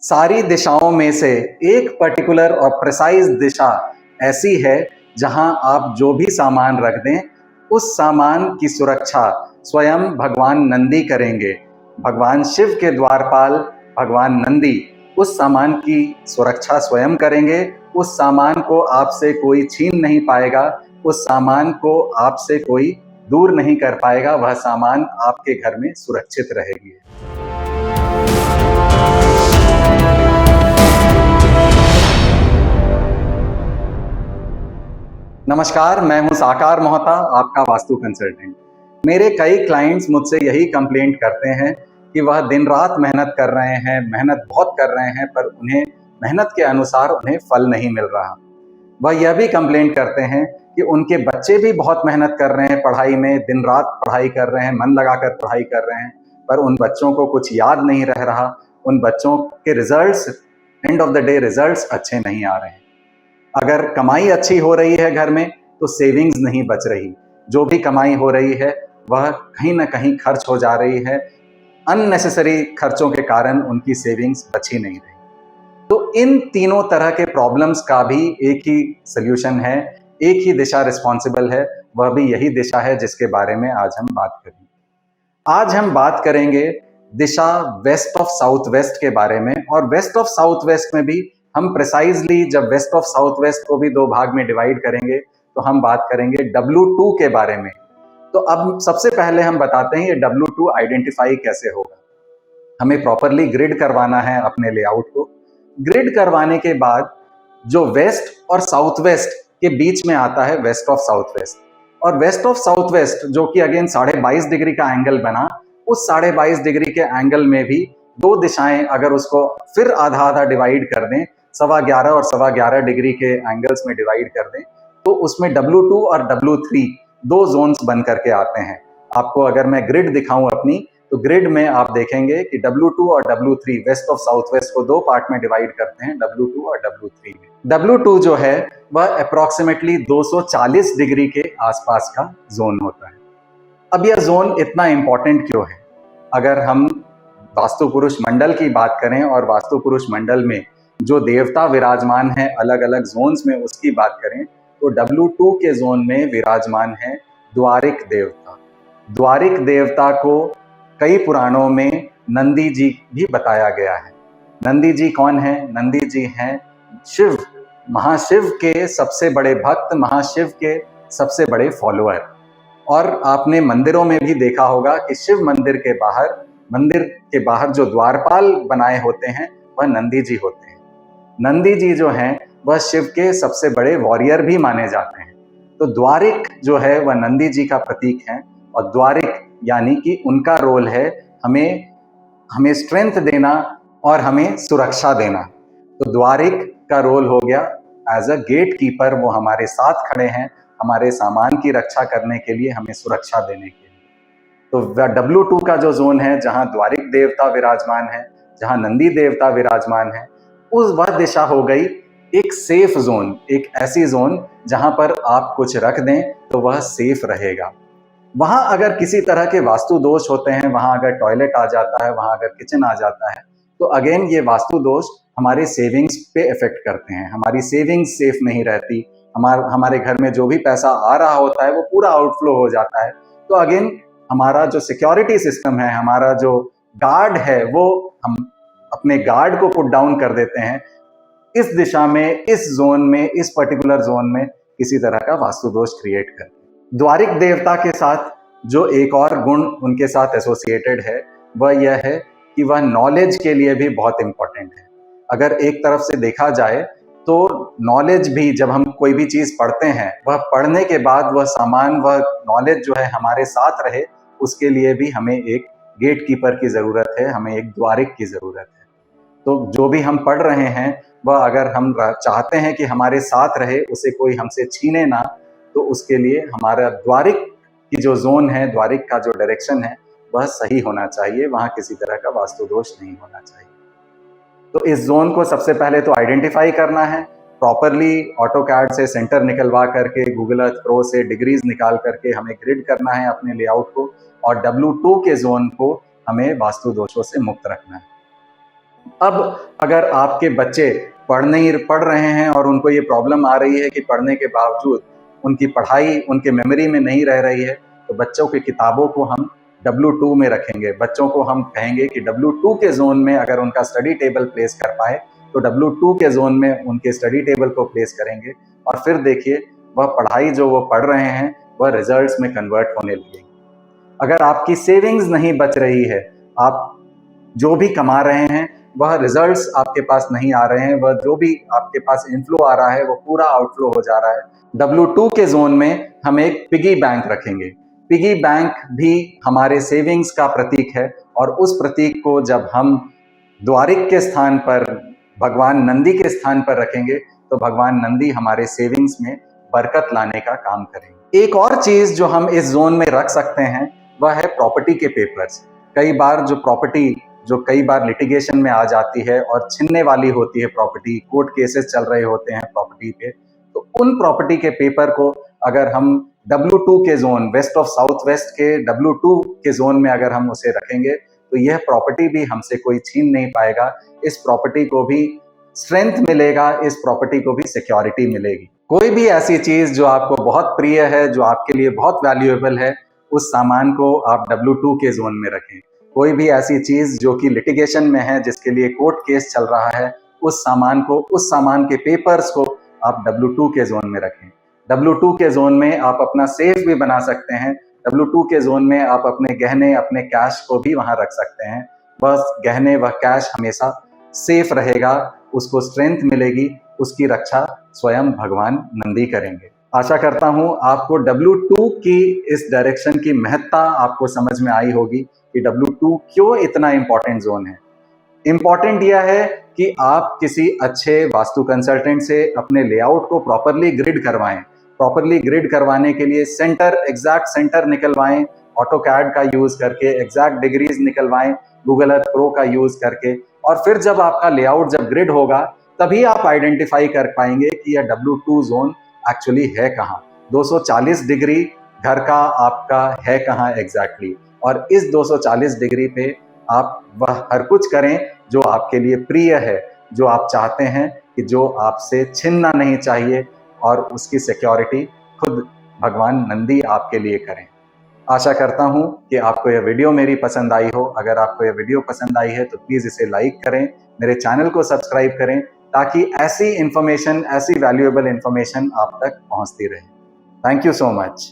सारी दिशाओं में से एक पर्टिकुलर और प्रिसाइज दिशा ऐसी है जहां आप जो भी सामान रख दें उस सामान की सुरक्षा स्वयं भगवान नंदी करेंगे। भगवान शिव के द्वारपाल भगवान नंदी उस सामान की सुरक्षा स्वयं करेंगे। उस सामान को आपसे कोई छीन नहीं पाएगा, उस सामान को आपसे कोई दूर नहीं कर पाएगा। वह सामान आपके घर में सुरक्षित रहेगी। नमस्कार, मैं हूं साकार मोहता, आपका वास्तु कंसल्टेंट। मेरे कई क्लाइंट्स मुझसे यही कंप्लेंट करते हैं कि वह दिन रात मेहनत कर रहे हैं, मेहनत बहुत कर रहे हैं, पर उन्हें मेहनत के अनुसार उन्हें फल नहीं मिल रहा। वह यह भी कंप्लेंट करते हैं कि उनके बच्चे भी बहुत मेहनत कर रहे हैं पढ़ाई में, दिन रात पढ़ाई कर रहे हैं, मन लगाकर पढ़ाई कर रहे हैं, पर उन बच्चों को कुछ याद नहीं रह रहा। उन बच्चों के results, end of the day results अच्छे नहीं आ रहे हैं। अगर कमाई अच्छी हो रही है घर में तो सेविंग्स नहीं बच रही। जो भी कमाई हो रही है वह कहीं ना कहीं खर्च हो जा रही है। अननेसेसरी खर्चों के कारण उनकी सेविंग्स बची नहीं रही। तो इन तीनों तरह के प्रॉब्लम्स का भी एक ही सल्यूशन है, एक ही दिशा रिस्पॉन्सिबल है। वह भी यही दिशा है जिसके बारे में आज हम बात करेंगे। आज हम बात करेंगे दिशा वेस्ट ऑफ साउथ वेस्ट के बारे में। और वेस्ट ऑफ साउथ वेस्ट में भी हम प्रिसाइजली जब वेस्ट ऑफ साउथ वेस्ट को भी दो भाग में डिवाइड करेंगे तो हम बात करेंगे W2 के बारे में। तो अब सबसे पहले हम बताते हैं ये W2 आइडेंटिफाई कैसे होगा। हमें प्रॉपरली ग्रिड करवाना है अपने लेआउट को। ग्रिड करवाने के बाद जो वेस्ट और साउथ वेस्ट के बीच में आता है वेस्ट ऑफ साउथ वेस्ट, और वेस्ट ऑफ साउथ वेस्ट जो कि अगेन 22.5 डिग्री का एंगल बना, उस 22.5 डिग्री के एंगल में भी दो दिशाएं अगर उसको फिर आधा आधा डिवाइड कर दें, 11.25 और 11.25 डिग्री के एंगल्स में डिवाइड कर दें, तो उसमें W2 और W3 दो जोन्स बन करके आते हैं। आपको अगर मैं ग्रिड दिखाऊं अपनी, तो ग्रिड में आप देखेंगे कि W2 और W3 waste of south waste को दो पार्ट में डिवाइड करते हैं, W2 और W3 में। W2 जो है वह अप्रोक्सीमेटली 240 डिग्री के आसपास का जोन होता है। अब यह जोन इतना इंपॉर्टेंट क्यों है? अगर हम वास्तु पुरुष मंडल की बात करें और वास्तु पुरुष मंडल में जो देवता विराजमान है अलग अलग जोन्स में, उसकी बात करें तो W2 के जोन में विराजमान है द्वारिक देवता। द्वारिक देवता को कई पुराणों में नंदी जी भी बताया गया है। नंदी जी कौन है? नंदी जी हैं शिव, महाशिव के सबसे बड़े भक्त, महाशिव के सबसे बड़े फॉलोअर। और आपने मंदिरों में भी देखा होगा कि शिव मंदिर के बाहर जो द्वारपाल बनाए होते हैं वह नंदी जी होते हैं। नंदी जी जो हैं वह शिव के सबसे बड़े वॉरियर भी माने जाते हैं। तो द्वारिक जो है वह नंदी जी का प्रतीक है, और द्वारिक यानी कि उनका रोल है हमें स्ट्रेंथ देना और हमें सुरक्षा देना। तो द्वारिक का रोल हो गया एज अ गेट कीपर, वो हमारे साथ खड़े हैं हमारे सामान की रक्षा करने के लिए, हमें सुरक्षा देने के लिए। तो W2 का जो जोन है जहां द्वारिक देवता विराजमान है, जहां नंदी देवता विराजमान है, उस वह दिशा हो गई एक सेफ जोन, एक ऐसी जोन जहां पर आप कुछ रख दें तो वह सेफ रहेगा। वहां अगर किसी तरह के वास्तु दोष होते हैं, वहां अगर टॉयलेट आ जाता है, वहां अगर किचन आ जाता है, तो अगेन ये वास्तु दोष हमारे सेविंग्स पे इफेक्ट करते हैं। हमारी सेविंग्स सेफ नहीं रहती, हमारे घर में जो भी पैसा आ रहा होता है वो पूरा आउटफ्लो हो जाता है। तो अगेन हमारा जो सिक्योरिटी सिस्टम है, हमारा जो गार्ड है, वो हम अपने गार्ड को पुट डाउन कर देते हैं इस दिशा में, इस जोन में, इस पर्टिकुलर जोन में किसी तरह का वास्तु दोष क्रिएट कर। द्वारिक देवता के साथ जो एक और गुण उनके साथ एसोसिएटेड है वह यह है कि वह नॉलेज के लिए भी बहुत इंपॉर्टेंट है। अगर एक तरफ से देखा जाए तो नॉलेज भी, जब हम कोई भी चीज पढ़ते हैं, वह पढ़ने के बाद वह सामान, वह नॉलेज जो है हमारे साथ रहे, उसके लिए भी हमें एक गेट कीपर की जरूरत है, हमें एक द्वारिक की जरूरत है। तो जो भी हम पढ़ रहे हैं वह अगर हम चाहते हैं कि हमारे साथ रहे, उसे कोई हमसे छीने ना, तो उसके लिए हमारा द्वारिक की जो जोन है, द्वारिक का जो डायरेक्शन है, वह सही होना चाहिए। वहां किसी तरह का वास्तु दोष नहीं होना चाहिए। तो इस जोन को सबसे पहले तो आइडेंटिफाई करना है प्रॉपरली, ऑटोकैड से सेंटर निकलवा करके, गूगल अर्थ प्रो से डिग्रीज निकाल करके हमें ग्रिड करना है अपने लेआउट को, और W2 के जोन को हमें वास्तु दोषों से मुक्त रखना है। अब अगर आपके बच्चे पढ़ रहे हैं और उनको ये प्रॉब्लम आ रही है कि पढ़ने के बावजूद उनकी पढ़ाई उनके मेमोरी में नहीं रह रही है, तो बच्चों की किताबों को हम W2 में रखेंगे। बच्चों को हम कहेंगे कि W2 के जोन में अगर उनका स्टडी टेबल प्लेस कर पाए तो W2 के जोन में उनके स्टडी टेबल को प्लेस करेंगे, और फिर देखिए वह पढ़ाई जो वो पढ़ रहे हैं वह रिजल्ट्स में कन्वर्ट होने लगेगी। अगर आपकी सेविंग्स नहीं बच रही है, आप जो भी कमा रहे हैं वह रिजल्ट्स आपके पास नहीं आ रहे हैं, वह जो भी आपके पास इनफ्लो आ रहा है वो पूरा आउटफ्लो हो जा रहा है, W2 के जोन में हम एक पिगी बैंक रखेंगे। पिगी बैंक भी हमारे सेविंग्स का प्रतीक है, और उस प्रतीक को जब हम द्वारिक के स्थान पर, भगवान नंदी के स्थान पर रखेंगे, तो भगवान नंदी हमारे सेविंग्स में बरकत लाने का काम करेंगे। एक और चीज जो हम इस जोन में रख सकते हैं वह है प्रॉपर्टी के पेपर्स। कई बार जो प्रॉपर्टी जो कई बार लिटिगेशन में आ जाती है और छिनने वाली होती है प्रॉपर्टी, कोर्ट केसेस चल रहे होते हैं प्रॉपर्टी पे, तो उन प्रॉपर्टी के पेपर को अगर हम W2 के zone, west of south west के W2 के जोन में अगर हम उसे रखेंगे, तो यह प्रॉपर्टी भी हमसे कोई छीन नहीं पाएगा। इस प्रॉपर्टी को भी स्ट्रेंथ मिलेगा, इस प्रॉपर्टी को भी सिक्योरिटी मिलेगी। कोई भी ऐसी चीज जो आपको बहुत प्रिय है, जो आपके लिए बहुत वैल्यूएबल है, उस सामान को आप W2 के जोन में रखें। कोई भी ऐसी चीज जो कि लिटिगेशन में है, जिसके लिए कोर्ट केस चल रहा है, उस सामान के पेपर्स को आप W2 के जोन में रखें। W2 के जोन में आप अपना सेफ भी बना सकते हैं। W2 के जोन में आप अपने गहने, अपने कैश को भी वहां रख सकते हैं। बस गहने व कैश हमेशा सेफ रहेगा, उसको स्ट्रेंथ मिलेगी, उसकी रक्षा स्वयं भगवान नंदी करेंगे। आशा करता हूं आपको W2 की इस डायरेक्शन की महत्ता आपको समझ में आई होगी कि W2 क्यों इतना इंपॉर्टेंट जोन है। इंपॉर्टेंट यह है कि आप किसी अच्छे वास्तु कंसल्टेंट से अपने लेआउट को प्रॉपरली ग्रिड करवाएं। प्रॉपरली ग्रिड करवाने के लिए एग्जैक्ट सेंटर निकलवाएं, ऑटोकैड का यूज करके एग्जैक्ट डिग्रीज निकलवाएं, गूगल अर्थ प्रो का यूज करके, और फिर जब आपका लेआउट जब ग्रिड होगा तभी आप आइडेंटिफाई कर पाएंगे कि यह W2 जोन एक्चुअली है कहाँ, 240 डिग्री घर का आपका है कहाँ एग्जैक्टली, और इस 240 डिग्री पे आप वह हर कुछ करें जो आपके लिए प्रिय है, जो आप चाहते हैं, कि जो आपसे छिनना नहीं चाहिए, और उसकी सिक्योरिटी खुद भगवान नंदी आपके लिए करें। आशा करता हूं कि आपको यह वीडियो मेरी पसंद आई हो। अगर आपको यह वीडियो पसंद आई है तो प्लीज इसे लाइक करें, मेरे चैनल को सब्सक्राइब करें, ताकि ऐसी इंफॉर्मेशन, ऐसी वैल्यूएबल इंफॉर्मेशन आप तक पहुंचती रहे। Thank you so much.